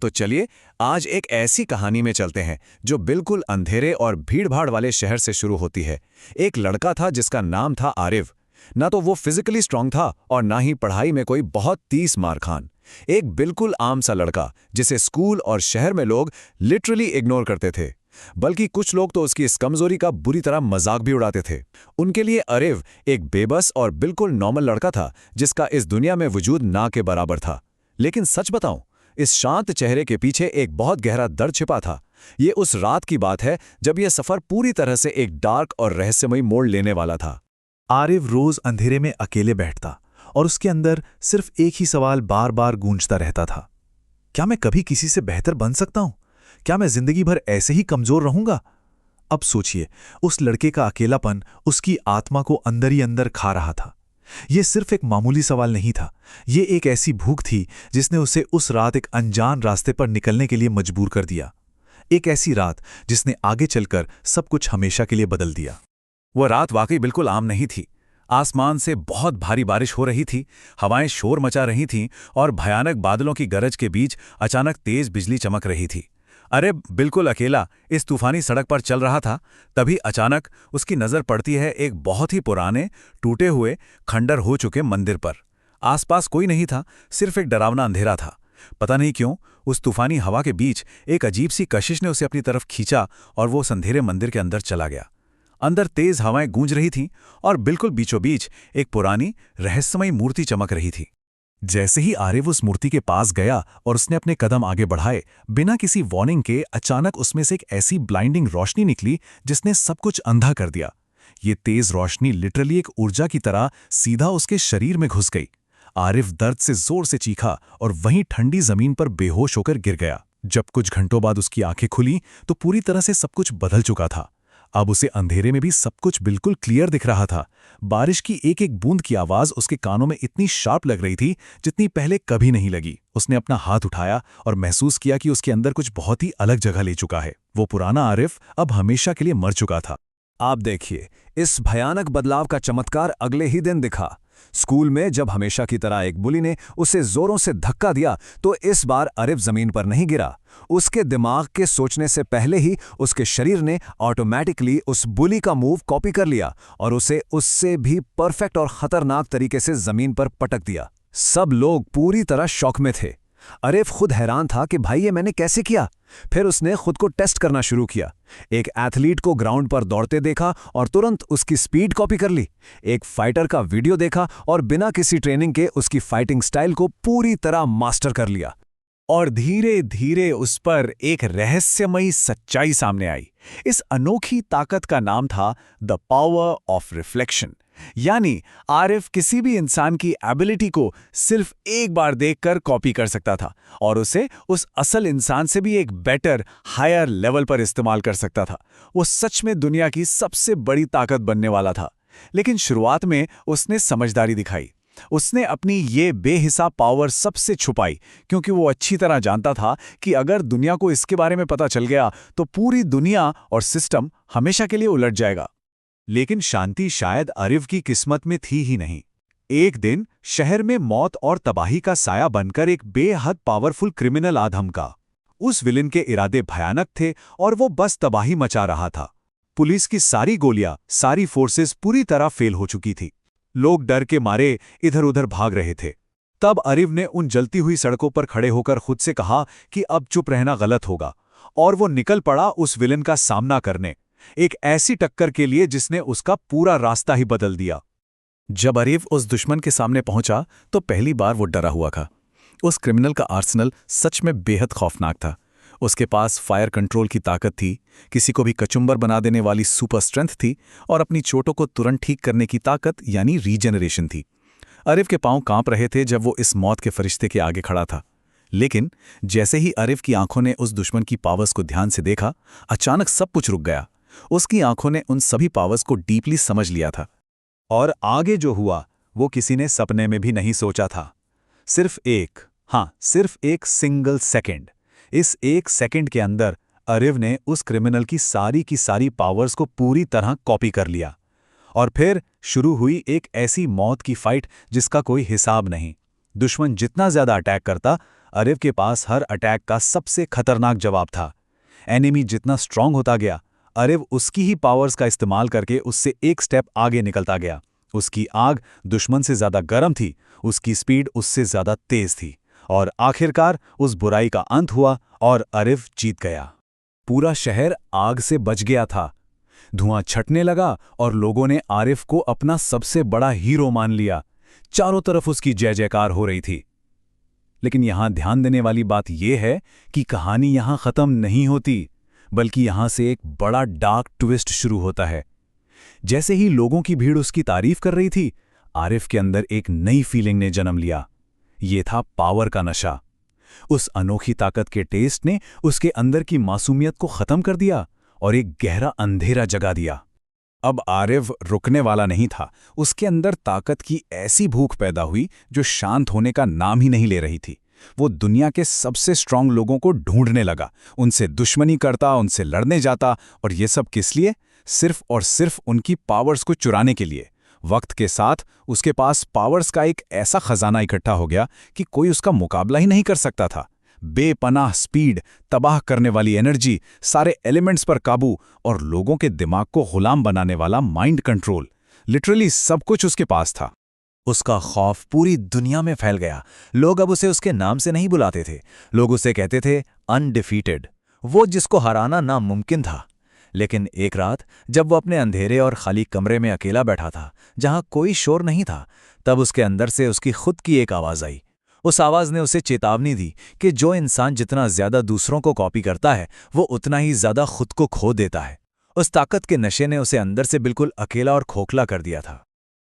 तो चलिए आज एक ऐसी कहानी में चलते हैं जो बिल्कुल अंधेरे और भीड़भाड़ वाले शहर से शुरू होती है। एक लड़का था जिसका नाम था आरिफ। ना तो वो फिजिकली स्ट्रांग था और ना ही पढ़ाई में कोई बहुत तीस मार खान। एक बिल्कुल आम सा लड़का जिसे स्कूल और शहर में लोग लिटरली इग्नोर करते थे, बल्कि कुछ लोग तो उसकी इस कमजोरी का बुरी तरह मजाक भी उड़ाते थे। उनके लिए आरिफ एक बेबस और बिल्कुल नॉर्मल लड़का था जिसका इस दुनिया में वजूद ना के बराबर था। लेकिन सच बताऊं, इस शांत चेहरे के पीछे एक बहुत गहरा दर्द छिपा था। ये उस रात की बात है जब यह सफर पूरी तरह से एक डार्क और रहस्यमयी मोड़ लेने वाला था। आरिफ रोज अंधेरे में अकेले बैठता और उसके अंदर सिर्फ एक ही सवाल बार बार गूंजता रहता था। क्या मैं कभी किसी से बेहतर बन सकता हूं? क्या मैं जिंदगी भर ऐसे ही कमजोर रहूंगा? अब सोचिए, उस लड़के का अकेलापन उसकी आत्मा को अंदर ही अंदर खा रहा था। यह सिर्फ एक मामूली सवाल नहीं था, ये एक ऐसी भूख थी जिसने उसे उस रात एक अनजान रास्ते पर निकलने के लिए मजबूर कर दिया। एक ऐसी रात जिसने आगे चलकर सब कुछ हमेशा के लिए बदल दिया। वह रात वाकई बिल्कुल आम नहीं थी। आसमान से बहुत भारी बारिश हो रही थी, हवाएं शोर मचा रही थीं और भयानक बादलों की गरज के बीच अचानक तेज बिजली चमक रही थी। अरे बिल्कुल अकेला इस तूफानी सड़क पर चल रहा था। तभी अचानक उसकी नजर पड़ती है एक बहुत ही पुराने, टूटे हुए, खंडर हो चुके मंदिर पर। आसपास कोई नहीं था, सिर्फ एक डरावना अंधेरा था। पता नहीं क्यों उस तूफानी हवा के बीच एक अजीब सी कशिश ने उसे अपनी तरफ खींचा और वो उस अंधेरे मंदिर के अंदर चला गया। अंदर तेज हवाएं गूंज रही थीं और बिल्कुल बीचों बीच एक पुरानी रहस्यमयी मूर्ति चमक रही थी। जैसे ही आरिफ उस मूर्ति के पास गया और उसने अपने कदम आगे बढ़ाए, बिना किसी वार्निंग के अचानक उसमें से एक ऐसी ब्लाइंडिंग रोशनी निकली जिसने सब कुछ अंधा कर दिया। ये तेज रोशनी लिटरली एक ऊर्जा की तरह सीधा उसके शरीर में घुस गई। आरिफ दर्द से जोर से चीखा और वहीं ठंडी जमीन पर बेहोश होकर गिर गया। जब कुछ घंटों बाद उसकी आंखें खुली तो पूरी तरह से सब कुछ बदल चुका था। अब उसे अंधेरे में भी सब कुछ बिल्कुल क्लियर दिख रहा था। बारिश की एक एक बूंद की आवाज उसके कानों में इतनी शार्प लग रही थी जितनी पहले कभी नहीं लगी। उसने अपना हाथ उठाया और महसूस किया कि उसके अंदर कुछ बहुत ही अलग जगह ले चुका है। वो पुराना आरिफ अब हमेशा के लिए मर चुका था। आप देखिए, इस भयानक बदलाव का चमत्कार अगले ही दिन दिखा। स्कूल में जब हमेशा की तरह एक बुली ने उसे जोरों से धक्का दिया तो इस बार आरिफ जमीन पर नहीं गिरा। उसके दिमाग के सोचने से पहले ही उसके शरीर ने ऑटोमेटिकली उस बुली का मूव कॉपी कर लिया और उसे उससे भी परफेक्ट और खतरनाक तरीके से जमीन पर पटक दिया। सब लोग पूरी तरह शॉक में थे। आरिफ खुद हैरान था कि भाई ये मैंने कैसे किया। फिर उसने खुद को टेस्ट करना शुरू किया। एक एथलीट को ग्राउंड पर दौड़ते देखा और तुरंत उसकी स्पीड कॉपी कर ली। एक फाइटर का वीडियो देखा और बिना किसी ट्रेनिंग के उसकी फाइटिंग स्टाइल को पूरी तरह मास्टर कर लिया। और धीरे धीरे उस पर एक रहस्यमयी सच्चाई सामने आई। इस अनोखी ताकत का नाम था द पावर ऑफ रिफ्लेक्शन। यानी आरिफ किसी भी इंसान की एबिलिटी को सिर्फ एक बार देखकर कॉपी कर सकता था और उसे उस असल इंसान से भी एक बेटर, हायर लेवल पर इस्तेमाल कर सकता था। वो सच में दुनिया की सबसे बड़ी ताकत बनने वाला था। लेकिन शुरुआत में उसने समझदारी दिखाई। उसने अपनी ये बेहिसाब पावर सबसे छुपाई, क्योंकि वो अच्छी तरह जानता था कि अगर दुनिया को इसके बारे में पता चल गया तो पूरी दुनिया और सिस्टम हमेशा के लिए उलट जाएगा। लेकिन शांति शायद आरिफ की किस्मत में थी ही नहीं। एक दिन शहर में मौत और तबाही का साया बनकर एक बेहद पावरफुल क्रिमिनल आ धमका। उस विलेन के इरादे भयानक थे और वो बस तबाही मचा रहा था। पुलिस की सारी गोलियां, सारी फोर्सेस पूरी तरह फेल हो चुकी थी। लोग डर के मारे इधर उधर भाग रहे थे। तब आरिफ ने उन जलती हुई सड़कों पर खड़े होकर खुद से कहा कि अब चुप रहना गलत होगा, और वो निकल पड़ा उस विलेन का सामना करने, एक ऐसी टक्कर के लिए जिसने उसका पूरा रास्ता ही बदल दिया। जब आरिफ उस दुश्मन के सामने पहुंचा तो पहली बार वो डरा हुआ था। उस क्रिमिनल का आर्सेनल सच में बेहद खौफनाक था। उसके पास फायर कंट्रोल की ताकत थी, किसी को भी कचुम्बर बना देने वाली सुपर स्ट्रेंथ थी और अपनी चोटों को तुरंत ठीक करने की ताकत यानी रीजेनरेशन थी। आरिफ के पांव कांप रहे थे जब वो इस मौत के फरिश्ते के आगे खड़ा था। लेकिन जैसे ही आरिफ की आंखों ने उस दुश्मन की पावर्स को ध्यान से देखा, अचानक सब कुछ रुक गया। उसकी आंखों ने उन सभी पावर्स को डीपली समझ लिया था। और आगे जो हुआ वो किसी ने सपने में भी नहीं सोचा था। सिर्फ एक सिंगल सेकंड। इस एक सेकंड के अंदर आरिफ ने उस क्रिमिनल की सारी पावर्स को पूरी तरह कॉपी कर लिया। और फिर शुरू हुई एक ऐसी मौत की फाइट जिसका कोई हिसाब नहीं। दुश्मन जितना ज्यादा अटैक करता, आरिफ के पास हर अटैक का सबसे खतरनाक जवाब था। एनिमी जितना स्ट्रांग होता गया, आरिफ उसकी ही पावर्स का इस्तेमाल करके उससे एक स्टेप आगे निकलता गया। उसकी आग दुश्मन से ज्यादा गर्म थी, उसकी स्पीड उससे ज्यादा तेज थी, और आखिरकार उस बुराई का अंत हुआ और आरिफ जीत गया। पूरा शहर आग से बच गया था। धुआं छटने लगा और लोगों ने आरिफ को अपना सबसे बड़ा हीरो मान लिया। चारों तरफ उसकी जय जयकार हो रही थी। लेकिन यहां ध्यान देने वाली बात यह है कि कहानी यहां खत्म नहीं होती, बल्कि यहां से एक बड़ा डार्क ट्विस्ट शुरू होता है। जैसे ही लोगों की भीड़ उसकी तारीफ कर रही थी, आरिफ के अंदर एक नई फीलिंग ने जन्म लिया। ये था पावर का नशा। उस अनोखी ताकत के टेस्ट ने उसके अंदर की मासूमियत को खत्म कर दिया और एक गहरा अंधेरा जगा दिया। अब आरिफ रुकने वाला नहीं था। उसके अंदर ताकत की ऐसी भूख पैदा हुई जो शांत होने का नाम ही नहीं ले रही थी। वो दुनिया के सबसे स्ट्रांग लोगों को ढूंढने लगा, उनसे दुश्मनी करता, उनसे लड़ने जाता, और ये सब किस लिए? सिर्फ और सिर्फ उनकी पावर्स को चुराने के लिए। वक्त के साथ उसके पास पावर्स का एक ऐसा खजाना इकट्ठा हो गया कि कोई उसका मुकाबला ही नहीं कर सकता था। बेपनाह स्पीड, तबाह करने वाली एनर्जी, सारे एलिमेंट्स पर काबू और लोगों के दिमाग को गुलाम बनाने वाला माइंड कंट्रोल, लिटरली सब कुछ उसके पास था। उसका खौफ पूरी दुनिया में फैल गया। लोग अब उसे उसके नाम से नहीं बुलाते थे, लोग उसे कहते थे अनडिफीटेड, वो जिसको हराना नामुमकिन था। लेकिन एक रात जब वो अपने अंधेरे और खाली कमरे में अकेला बैठा था, जहां कोई शोर नहीं था, तब उसके अंदर से उसकी खुद की एक आवाज आई। उस आवाज ने उसे चेतावनी दी कि जो इंसान जितना ज्यादा दूसरों को कॉपी करता है, वो उतना ही ज्यादा खुद को खो देता है। उस ताकत के नशे ने उसे अंदर से बिल्कुल अकेला और खोखला कर दिया था।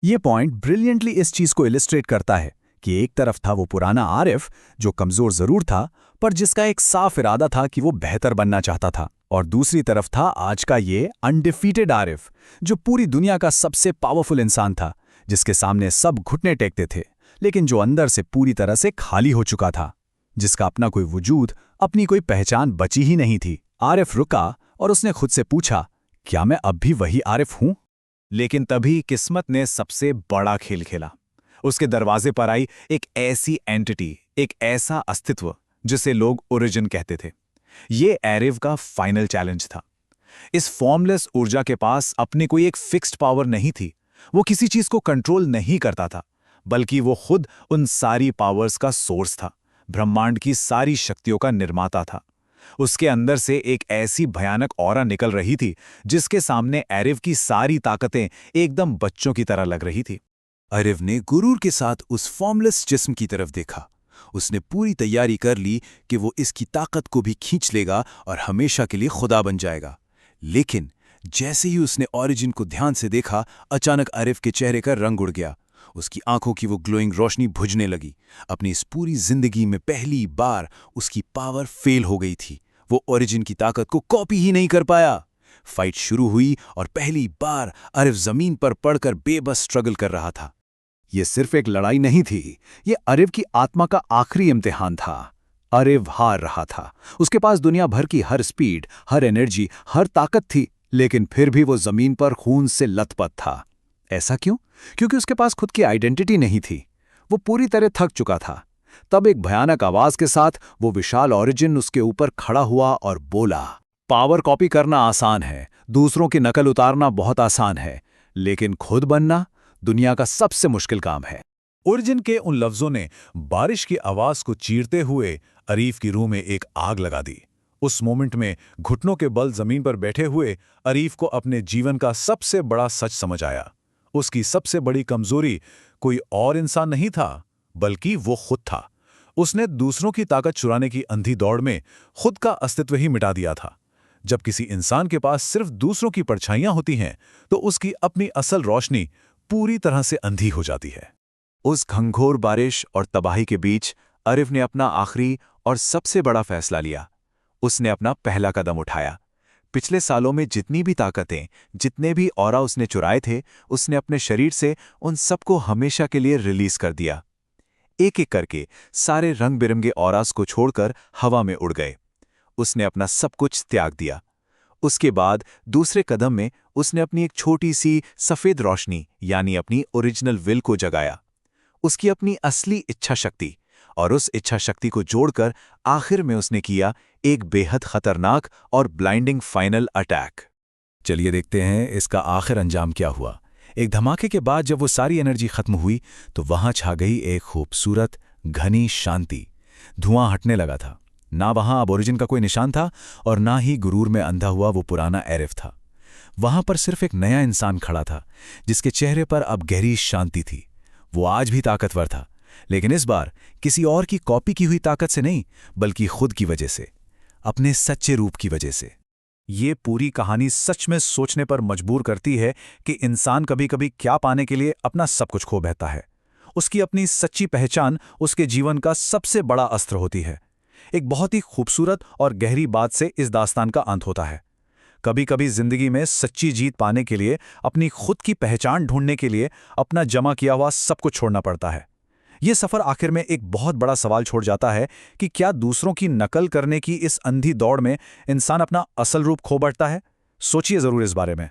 ये पॉइंट ब्रिलियंटली इस चीज को इलिस्ट्रेट करता है कि एक तरफ था वो पुराना आरिफ जो कमजोर जरूर था, पर जिसका एक साफ इरादा था कि वो बेहतर बनना चाहता था, और दूसरी तरफ था आज का ये अनडिफीटेड आरिफ जो पूरी दुनिया का सबसे पावरफुल इंसान था, जिसके सामने सब घुटने टेकते थे, लेकिन जो अंदर से पूरी तरह से खाली हो चुका था, जिसका अपना कोई वजूद, अपनी कोई पहचान बची ही नहीं थी। आरिफ रुका और उसने खुद से पूछा, क्या मैं अब भी वही आरिफ हूं? लेकिन तभी किस्मत ने सबसे बड़ा खेल खेला। उसके दरवाजे पर आई एक ऐसी एंटिटी, एक ऐसा अस्तित्व जिसे लोग ओरिजिन कहते थे। ये आरिफ का फाइनल चैलेंज था। इस फॉर्मलेस ऊर्जा के पास अपनी कोई एक फिक्स्ड पावर नहीं थी। वो किसी चीज को कंट्रोल नहीं करता था, बल्कि वो खुद उन सारी पावर्स का सोर्स था, ब्रह्मांड की सारी शक्तियों का निर्माता था। उसके अंदर से एक ऐसी भयानक ऑरा निकल रही थी जिसके सामने आरिफ की सारी ताकतें एकदम बच्चों की तरह लग रही थी। आरिफ ने गुरूर के साथ उस फॉर्मलेस जिस्म की तरफ देखा। उसने पूरी तैयारी कर ली कि वो इसकी ताकत को भी खींच लेगा और हमेशा के लिए खुदा बन जाएगा। लेकिन जैसे ही उसने ओरिजिन को ध्यान से देखा, अचानक आरिफ के चेहरे का रंग उड़ गया। उसकी आंखों की वो ग्लोइंग रोशनी बुझने लगी। अपनी इस पूरी जिंदगी में पहली बार उसकी पावर फेल हो गई थी। वो ओरिजिन की ताकत को कॉपी ही नहीं कर पाया। फाइट शुरू हुई और पहली बार आरिफ जमीन पर पड़कर बेबस स्ट्रगल कर रहा था। ये सिर्फ एक लड़ाई नहीं थी, ये आरिफ की आत्मा का आखिरी इम्तिहान था। आरिफ हार रहा था। उसके पास दुनिया भर की हर स्पीड, हर एनर्जी, हर ताकत थी, लेकिन फिर भी वो जमीन पर खून से लथपथ था। ऐसा क्यों? क्योंकि उसके पास खुद की आइडेंटिटी नहीं थी। वो पूरी तरह थक चुका था। तब एक भयानक आवाज के साथ वो विशाल ओरिजिन उसके ऊपर खड़ा हुआ और बोला, पावर कॉपी करना आसान है, दूसरों की नकल उतारना बहुत आसान है, लेकिन खुद बनना दुनिया का सबसे मुश्किल काम है। ओरिजिन के उन लफ्जों ने बारिश की आवाज को चीरते हुए आरिफ की रूह में एक आग लगा दी। उस मोमेंट में घुटनों के बल जमीन पर बैठे हुए आरिफ को अपने जीवन का सबसे बड़ा सच समझ आया। उसकी सबसे बड़ी कमजोरी कोई और इंसान नहीं था, बल्कि वो खुद था। उसने दूसरों की ताकत चुराने की अंधी दौड़ में खुद का अस्तित्व ही मिटा दिया था। जब किसी इंसान के पास सिर्फ दूसरों की परछाइयां होती हैं, तो उसकी अपनी असल रोशनी पूरी तरह से अंधी हो जाती है। उस घंघोर बारिश और तबाही के बीच आरिफ ने अपना आखिरी और सबसे बड़ा फैसला लिया। उसने अपना पहला कदम उठाया। पिछले सालों में जितनी भी ताकतें, जितने भी ऑरा उसने चुराए थे, उसने अपने शरीर से उन सबको हमेशा के लिए रिलीज कर दिया। एक एक करके सारे रंग बिरंगे ऑरास को छोड़कर हवा में उड़ गए। उसने अपना सब कुछ त्याग दिया। उसके बाद दूसरे कदम में उसने अपनी एक छोटी सी सफेद रोशनी यानी अपनी ओरिजिनल विल को जगाया। उसकी अपनी असली इच्छा शक्ति और उस इच्छा शक्ति को जोड़कर आखिर में उसने किया एक बेहद खतरनाक और ब्लाइंडिंग फाइनल अटैक। चलिए देखते हैं इसका आखिर अंजाम क्या हुआ। एक धमाके के बाद जब वो सारी एनर्जी खत्म हुई तो वहां छा गई एक खूबसूरत घनी शांति। धुआं हटने लगा था। ना वहां अब ओरिजिन का कोई निशान था और ना ही गुरूर में अंधा हुआ वो पुराना एरिफ था। वहां पर सिर्फ एक नया इंसान खड़ा था जिसके चेहरे पर अब गहरी शांति थी। वो आज भी ताकतवर था, लेकिन इस बार किसी और की कॉपी की हुई ताकत से नहीं, बल्कि खुद की वजह से, अपने सच्चे रूप की वजह से। ये पूरी कहानी सच में सोचने पर मजबूर करती है कि इंसान कभी-कभी क्या पाने के लिए अपना सब कुछ खो बैठता है। उसकी अपनी सच्ची पहचान उसके जीवन का सबसे बड़ा अस्त्र होती है। एक बहुत ही खूबसूरत और गहरी बात से इस दास्तान का अंत होता है। कभी-कभी जिंदगी में सच्ची जीत पाने के लिए, अपनी खुद की पहचान ढूंढने के लिए अपना जमा किया हुआ सब कुछ छोड़ना पड़ता है। ये सफर आखिर में एक बहुत बड़ा सवाल छोड़ जाता है कि क्या दूसरों की नकल करने की इस अंधी दौड़ में इंसान अपना असल रूप खो बैठता है? सोचिए जरूर इस बारे में।